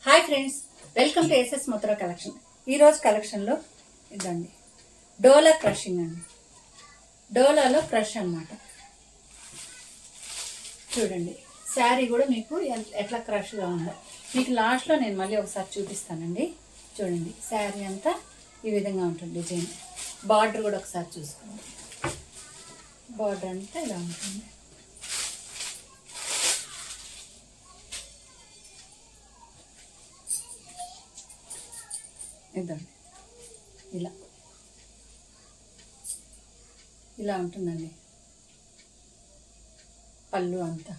Hi friends, welcome to SS Mathura collection. ఈరోజు కలెక్షన్లో ఇదండి డోలా క్రషింగ్ అండి. డోలాలో క్రష్ అన్నమాట. చూడండి, శారీ కూడా మీకు ఎట్లా క్రష్గా ఉందో మీకు లాస్ట్లో నేను మళ్ళీ ఒకసారి చూపిస్తానండి. చూడండి, శారీ అంతా ఈ విధంగా ఉంటుంది. డిజైన్ బార్డర్ కూడా ఒకసారి చూసుకోండి. బార్డర్ అంతా ఇలా ఉంటుంది. ఇదండి, ఇలా ఇలా ఉంటుందండి పళ్ళు అంతా.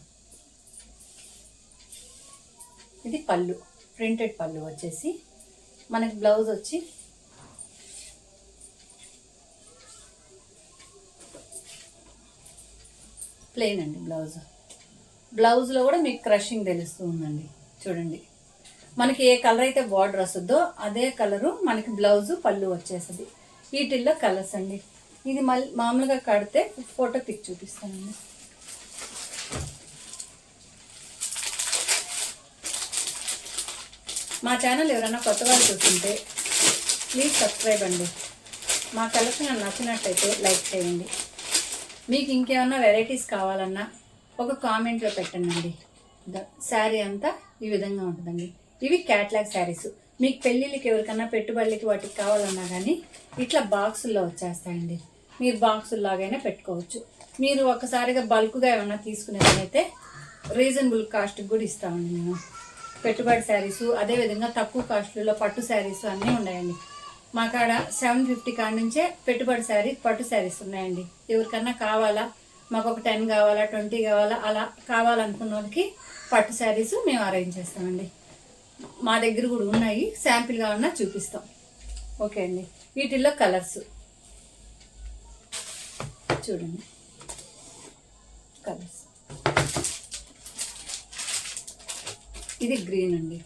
ఇది పళ్ళు, ప్రింటెడ్ పళ్ళు వచ్చేసి మనకి బ్లౌజ్ వచ్చి ప్లెయిన్ అండి. బ్లౌజ్లో కూడా మీకు క్రషింగ్ తెలుస్తూ ఉందండి. చూడండి, మనకి ఏ కలర్ అయితే బార్డర్ వస్తుందో అదే కలరు మనకి బ్లౌజు పళ్ళు వచ్చేస్తుంది. వీటిల్లో కలర్స్ అండి. ఇది మామూలుగా కడితే ఫోటో పిక్ చూపిస్తానండి. మా ఛానల్ ఎవరైనా కొత్త వాళ్ళు చూస్తుంటే ప్లీజ్ సబ్స్క్రైబ్ అండి. మా కలెక్షన్ నచ్చినట్టయితే లైక్ చేయండి. మీకు ఇంకేమన్నా వెరైటీస్ కావాలన్నా ఒక కామెంట్లో పెట్టండి. శారీ అంతా ఈ విధంగా ఉంటుందండి. ఇవి క్యాట్లాగ్ శారీస్. మీకు పెళ్ళిళ్ళకి ఎవరికన్నా పెట్టుబడులకి వాటికి కావాలన్నా కానీ ఇట్లా బాక్సుల్లో వచ్చేస్తాయండి. మీరు బాక్సుల్లాగైనా పెట్టుకోవచ్చు. మీరు ఒకసారిగా బల్క్గా ఏమన్నా తీసుకునేదైతే రీజనబుల్ కాస్ట్కి కూడా ఇస్తామండి మేము. పెట్టుబడి శారీసు, అదేవిధంగా తక్కువ కాస్ట్లో పట్టు శారీస్ అన్నీ ఉన్నాయండి. మా కాడ 750 కాడ నుంచే పెట్టుబడి శారీ పట్టు శారీస్ ఉన్నాయండి. ఎవరికన్నా కావాలా, మాకు ఒక 10 కావాలా, 20 కావాలా, అలా కావాలనుకున్న వాళ్ళకి పట్టు శారీస్ మేము అరేంజ్ చేస్తామండి. మా దగ్గర కూడా ఉన్నాయి, శాంపిల్గా ఉన్నా చూపిస్తాం. ఓకే అండి. వీటిల్లో కలర్స్ చూడండి. కలర్స్ ఇది గ్రీన్ అండి.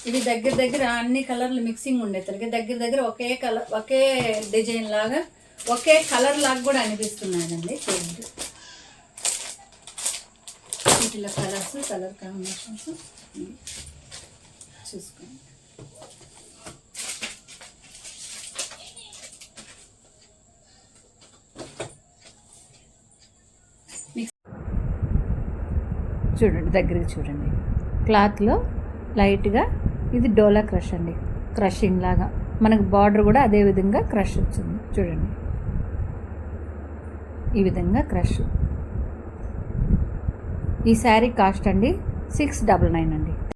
ఇది దగ్గర అన్ని కలర్లు మిక్సింగ్ ఉండేసరికి దగ్గర ఒకే కలర్, ఒకే డిజైన్ లాగా, ఒకే కలర్ లాగా కూడా అనిపిస్తున్నాయండి. చూడండి, వీటిలో కలర్స్, కలర్ కాంబినేషన్స్ చూసుకోండి. చూడండి, దగ్గరికి చూడండి. క్లాత్లో లైట్గా ఇది డోలా క్రష్ అండి. క్రషింగ్ లాగా మనకు బార్డర్ కూడా అదే విధంగా క్రష్ వచ్చింది. చూడండి, ఈ విధంగా క్రష్. ఈ శారీ కాస్ట్ అండి 699 అండి.